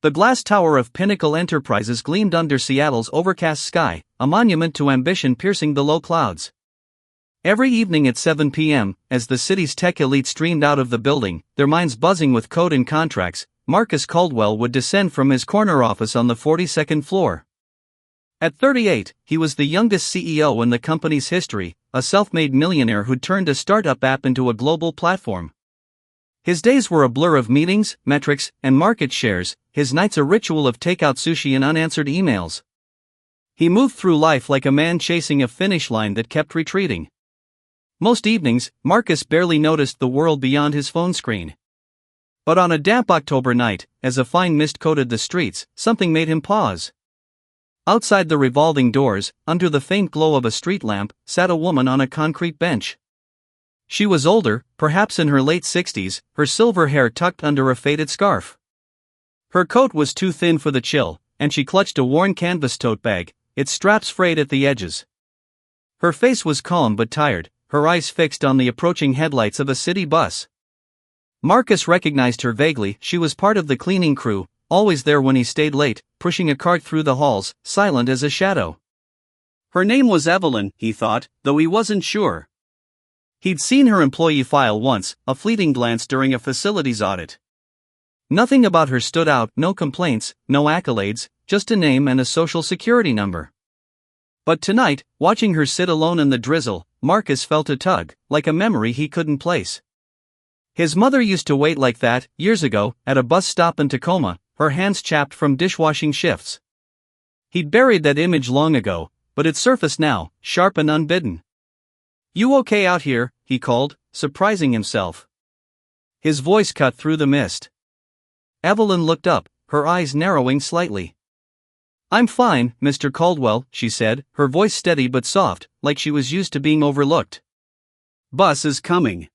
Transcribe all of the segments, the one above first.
The glass tower of Pinnacle Enterprises gleamed under Seattle's overcast sky, a monument to ambition piercing the low clouds. Every evening at 7 p.m., as the city's tech elite streamed out of the building, their minds buzzing with code and contracts, Marcus Caldwell would descend from his corner office on the 42nd floor. At 38, he was the youngest CEO in the company's history, a self-made millionaire who'd turned a startup app into a global platform. His days were a blur of meetings, metrics, and market shares, his nights a ritual of takeout sushi and unanswered emails. He moved through life like a man chasing a finish line that kept retreating. Most evenings, Marcus barely noticed the world beyond his phone screen. But on a damp October night, as a fine mist coated the streets, something made him pause. Outside the revolving doors, under the faint glow of a street lamp, sat a woman on a concrete bench. She was older, perhaps in her late 60s, her silver hair tucked under a faded scarf. Her coat was too thin for the chill, and she clutched a worn canvas tote bag, its straps frayed at the edges. Her face was calm but tired, her eyes fixed on the approaching headlights of a city bus. Marcus recognized her vaguely. She was part of the cleaning crew, always there when he stayed late, pushing a cart through the halls, silent as a shadow. Her name was Evelyn, he thought, though he wasn't sure. He'd seen her employee file once, a fleeting glance during a facilities audit. Nothing about her stood out, no complaints, no accolades, just a name and a social security number. But tonight, watching her sit alone in the drizzle, Marcus felt a tug, like a memory he couldn't place. His mother used to wait like that, years ago, at a bus stop in Tacoma, her hands chapped from dishwashing shifts. He'd buried that image long ago, but it surfaced now, sharp and unbidden. "You okay out here?" he called, surprising himself. His voice cut through the mist. Evelyn looked up, her eyes narrowing slightly. "I'm fine, Mr. Caldwell," she said, her voice steady but soft, like she was used to being overlooked. "Bus is coming."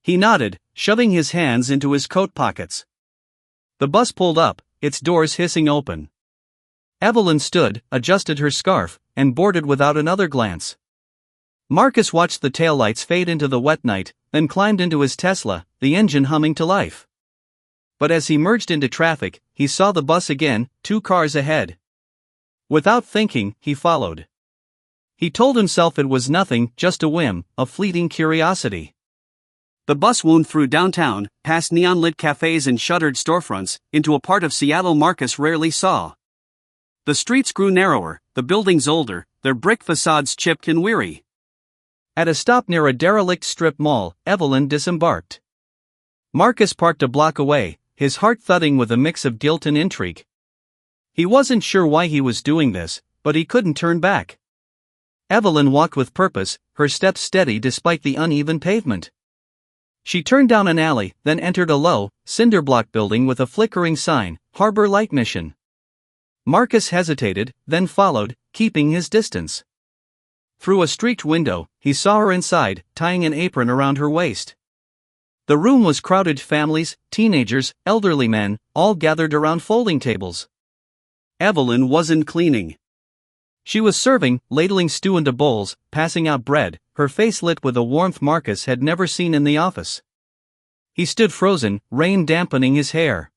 He nodded, shoving his hands into his coat pockets. The bus pulled up, its doors hissing open. Evelyn stood, adjusted her scarf, and boarded without another glance. Marcus watched the taillights fade into the wet night, then climbed into his Tesla, the engine humming to life. But as he merged into traffic, he saw the bus again, 2 cars ahead. Without thinking, he followed. He told himself it was nothing, just a whim, a fleeting curiosity. The bus wound through downtown, past neon-lit cafes and shuttered storefronts, into a part of Seattle Marcus rarely saw. The streets grew narrower, the buildings older, their brick facades chipped and weary. At a stop near a derelict strip mall, Evelyn disembarked. Marcus parked a block away, his heart thudding with a mix of guilt and intrigue. He wasn't sure why he was doing this, but he couldn't turn back. Evelyn walked with purpose, her steps steady despite the uneven pavement. She turned down an alley, then entered a low, cinder-block building with a flickering sign, Harbor Light Mission. Marcus hesitated, then followed, keeping his distance. Through a streaked window, he saw her inside, tying an apron around her waist. The room was crowded: families, teenagers, elderly men, all gathered around folding tables. Evelyn wasn't cleaning. She was serving, ladling stew into bowls, passing out bread, her face lit with a warmth Marcus had never seen in the office. He stood frozen, rain dampening his hair.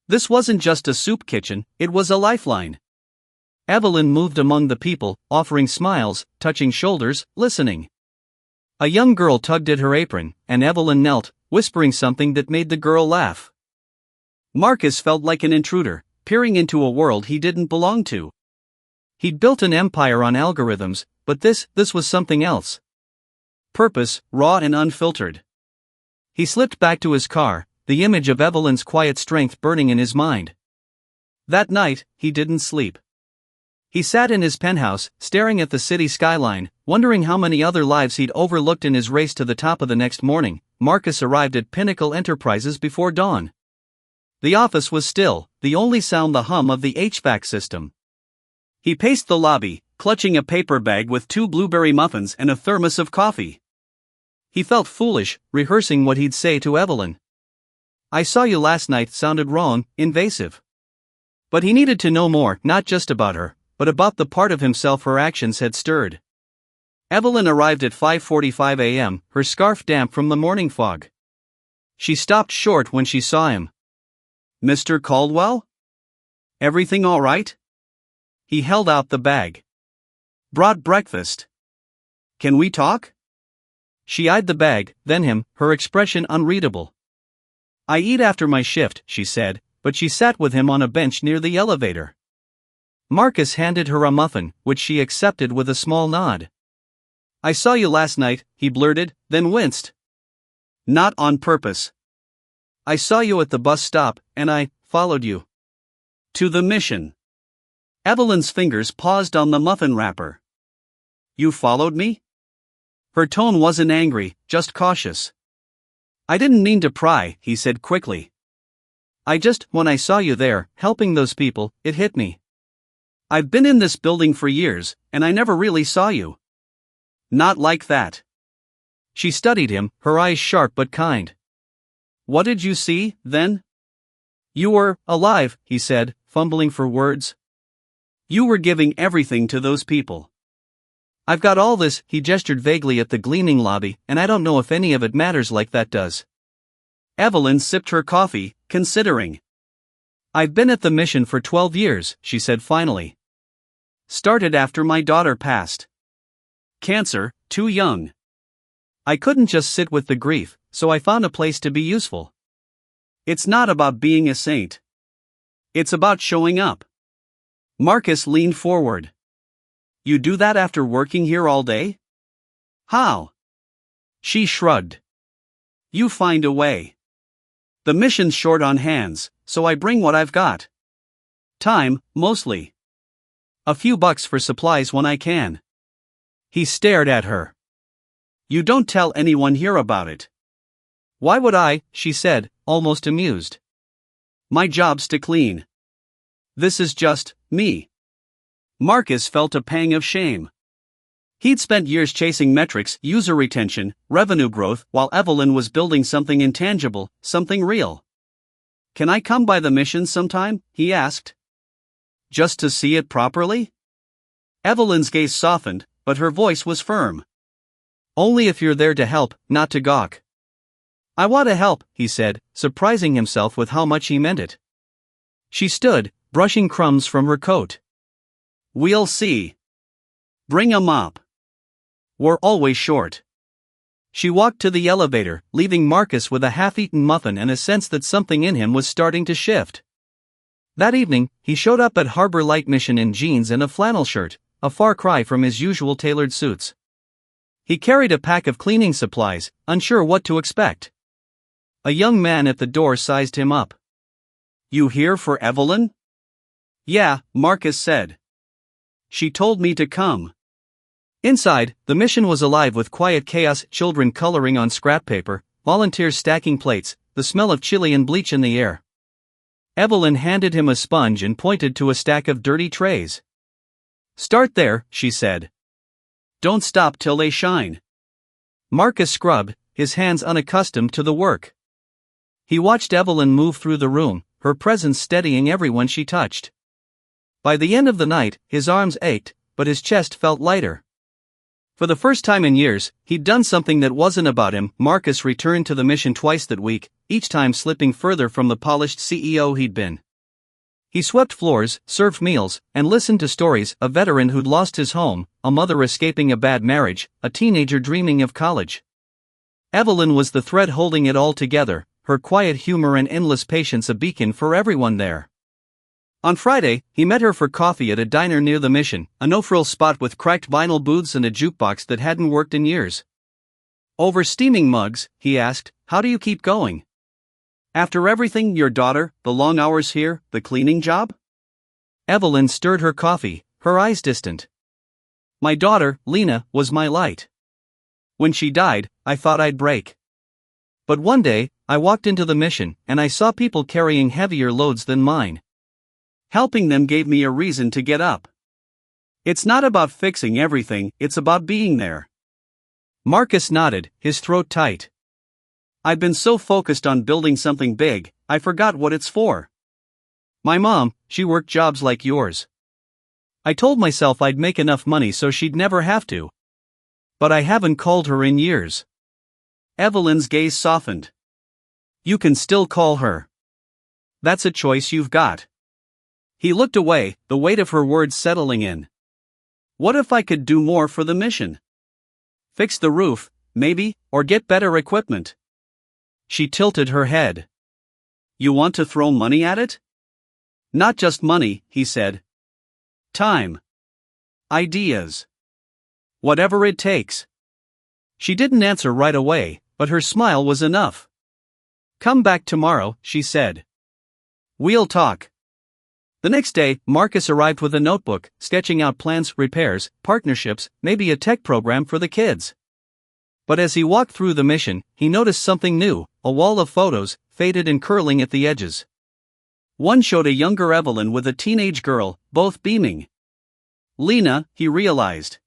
This wasn't just a soup kitchen, it was a lifeline. Evelyn moved among the people, offering smiles, touching shoulders, listening. A young girl tugged at her apron, and Evelyn knelt, whispering something that made the girl laugh. Marcus felt like an intruder, peering into a world he didn't belong to. He'd built an empire on algorithms, but this was something else. Purpose, raw and unfiltered. He slipped back to his car, the image of Evelyn's quiet strength burning in his mind. That night, he didn't sleep. He sat in his penthouse, staring at the city skyline, wondering how many other lives he'd overlooked in his race to the top. Of the next morning, Marcus arrived at Pinnacle Enterprises before dawn. The office was still, the only sound the hum of the HVAC system. He paced the lobby, clutching a paper bag with 2 blueberry muffins and a thermos of coffee. He felt foolish, rehearsing what he'd say to Evelyn. "I saw you last night" sounded wrong, invasive. But he needed to know more, not just about her, but about the part of himself her actions had stirred. Evelyn arrived at 5:45 a.m., her scarf damp from the morning fog. She stopped short when she saw him. Mr. Caldwell? Everything all right? He held out the bag. Brought breakfast. Can we talk? She eyed the bag, then him, her expression unreadable. I eat after my shift, she said, but she sat with him on a bench near the elevator. Marcus handed her a muffin, which she accepted with a small nod. I saw you last night, he blurted, then winced. Not on purpose. I saw you at the bus stop, and I followed you. To the mission. Evelyn's fingers paused on the muffin wrapper. You followed me? Her tone wasn't angry, just cautious. I didn't mean to pry, he said quickly. When I saw you there, helping those people, it hit me. I've been in this building for years, and I never really saw you. Not like that. She studied him, her eyes sharp but kind. What did you see, then? You were alive, he said, fumbling for words. You were giving everything to those people. I've got all this, he gestured vaguely at the gleaming lobby, and I don't know if any of it matters like that does. Evelyn sipped her coffee, considering. I've been at the mission for 12 years, she said finally. Started after my daughter passed. Cancer, too young. I couldn't just sit with the grief, so I found a place to be useful. It's not about being a saint. It's about showing up. Marcus leaned forward. You do that after working here all day? How? She shrugged. You find a way. The mission's short on hands, so I bring what I've got. Time, mostly. A few bucks for supplies when I can. He stared at her. You don't tell anyone here about it. Why would I? She said, almost amused. My job's to clean. This is just me. Marcus felt a pang of shame. He'd spent years chasing metrics, user retention, revenue growth, while Evelyn was building something intangible, something real. Can I come by the mission sometime? He asked. Just to see it properly? Evelyn's gaze softened, but her voice was firm. Only if you're there to help, not to gawk. I want to help, he said, surprising himself with how much he meant it. She stood, brushing crumbs from her coat. We'll see. Bring a mop. We're always short. She walked to the elevator, leaving Marcus with a half-eaten muffin and a sense that something in him was starting to shift. That evening, he showed up at Harbor Light Mission in jeans and a flannel shirt, a far cry from his usual tailored suits. He carried a pack of cleaning supplies, unsure what to expect. A young man at the door sized him up. You here for Evelyn? Yeah, Marcus said. She told me to come. Inside, the mission was alive with quiet chaos, children coloring on scrap paper, volunteers stacking plates, the smell of chili and bleach in the air. Evelyn handed him a sponge and pointed to a stack of dirty trays. Start there, she said. Don't stop till they shine. Marcus scrubbed, his hands unaccustomed to the work. He watched Evelyn move through the room, her presence steadying everyone she touched. By the end of the night, his arms ached, but his chest felt lighter. For the first time in years, he'd done something that wasn't about him. Marcus returned to the mission twice that week, each time slipping further from the polished CEO he'd been. He swept floors, served meals, and listened to stories, a veteran who'd lost his home, a mother escaping a bad marriage, a teenager dreaming of college. Evelyn was the thread holding it all together, her quiet humor and endless patience a beacon for everyone there. On Friday, he met her for coffee at a diner near the mission, a no-frill spot with cracked vinyl booths and a jukebox that hadn't worked in years. Over steaming mugs, he asked, how do you keep going? After everything, your daughter, the long hours here, the cleaning job? Evelyn stirred her coffee, her eyes distant. My daughter, Lena, was my light. When she died, I thought I'd break. But one day, I walked into the mission, and I saw people carrying heavier loads than mine. Helping them gave me a reason to get up. It's not about fixing everything, it's about being there. Marcus nodded, his throat tight. I've been so focused on building something big, I forgot what it's for. My mom, she worked jobs like yours. I told myself I'd make enough money so she'd never have to. But I haven't called her in years. Evelyn's gaze softened. You can still call her. That's a choice you've got. He looked away, the weight of her words settling in. What if I could do more for the mission? Fix the roof, maybe, or get better equipment. She tilted her head. You want to throw money at it? Not just money, he said. Time. Ideas. Whatever it takes. She didn't answer right away, but her smile was enough. Come back tomorrow, she said. We'll talk. The next day, Marcus arrived with a notebook, sketching out plans, repairs, partnerships, maybe a tech program for the kids. But as he walked through the mission, he noticed something new, a wall of photos, faded and curling at the edges. One showed a younger Evelyn with a teenage girl, both beaming. Lena, he realized.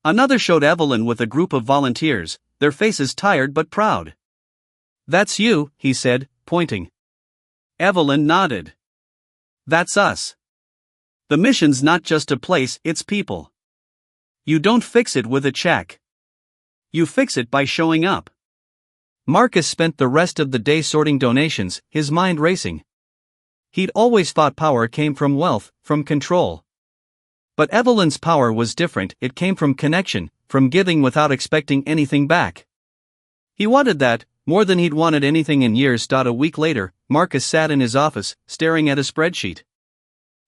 Another showed Evelyn with a group of volunteers, their faces tired but proud. That's you, he said, pointing. Evelyn nodded. That's us. The mission's not just a place, it's people. You don't fix it with a check. You fix it by showing up. Marcus spent the rest of the day sorting donations, his mind racing. He'd always thought power came from wealth, from control. But Evelyn's power was different, it came from connection, from giving without expecting anything back. He wanted that, more than he'd wanted anything in years. A week later, Marcus sat in his office, staring at a spreadsheet.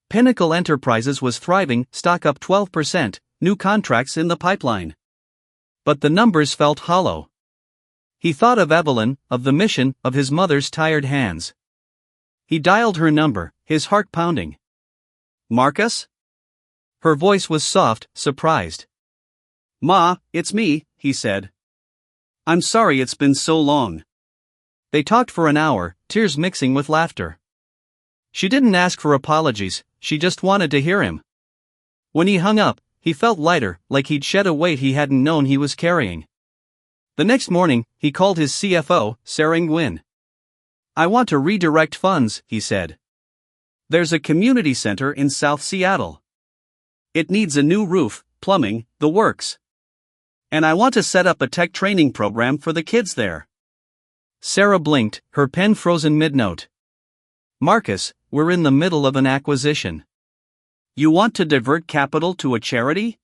Pinnacle Enterprises was thriving, stock up 12%, new contracts in the pipeline. But the numbers felt hollow. He thought of Evelyn, of the mission, of his mother's tired hands. He dialed her number, his heart pounding. Marcus? Her voice was soft, surprised. Ma, it's me, he said. I'm sorry it's been so long. They talked for an hour, tears mixing with laughter. She didn't ask for apologies, she just wanted to hear him. When he hung up, he felt lighter, like he'd shed a weight he hadn't known he was carrying. The next morning, he called his CFO, Sarah Nguyen. I want to redirect funds, he said. There's a community center in South Seattle. It needs a new roof, plumbing, the works. And I want to set up a tech training program for the kids there. Sarah blinked, her pen frozen mid-note. Marcus, we're in the middle of an acquisition. You want to divert capital to a charity?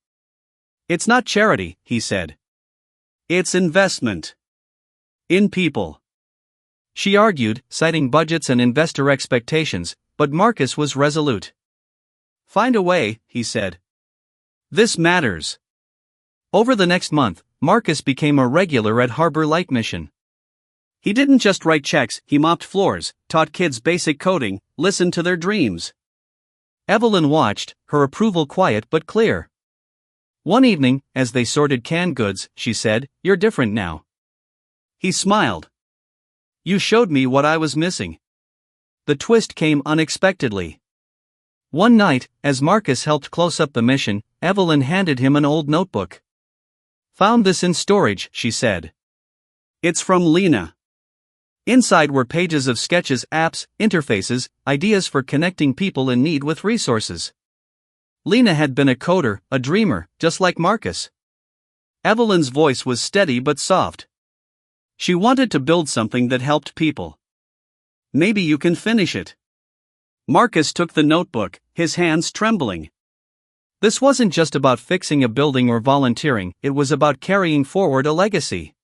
It's not charity, he said. It's investment. In people. She argued, citing budgets and investor expectations, but Marcus was resolute. Find a way, he said. This matters. Over the next month, Marcus became a regular at Harbor Light Mission. He didn't just write checks, he mopped floors, taught kids basic coding, listened to their dreams. Evelyn watched, her approval quiet but clear. One evening, as they sorted canned goods, she said, "You're different now." He smiled. You showed me what I was missing. The twist came unexpectedly. One night, as Marcus helped close up the mission, Evelyn handed him an old notebook. Found this in storage, she said. It's from Lena. Inside were pages of sketches, apps, interfaces, ideas for connecting people in need with resources. Lena had been a coder, a dreamer, just like Marcus. Evelyn's voice was steady but soft. She wanted to build something that helped people. Maybe you can finish it. Marcus took the notebook, his hands trembling. This wasn't just about fixing a building or volunteering, it was about carrying forward a legacy.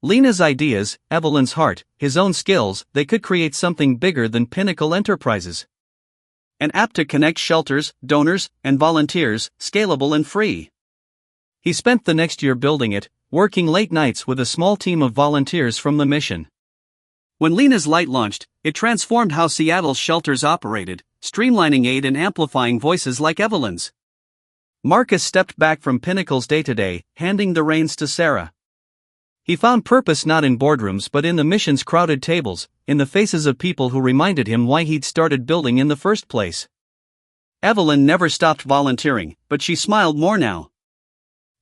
Lena's ideas, Evelyn's heart, his own skills, they could create something bigger than Pinnacle Enterprises. An app to connect shelters, donors, and volunteers, scalable and free. He spent the next year building it, working late nights with a small team of volunteers from the mission. When Lena's Light launched, it transformed how Seattle's shelters operated, streamlining aid and amplifying voices like Evelyn's. Marcus stepped back from Pinnacle's day-to-day, handing the reins to Sarah. He found purpose not in boardrooms but in the mission's crowded tables, in the faces of people who reminded him why he'd started building in the first place. Evelyn never stopped volunteering, but she smiled more now.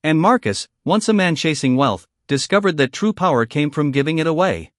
And Marcus, once a man chasing wealth, discovered that true power came from giving it away.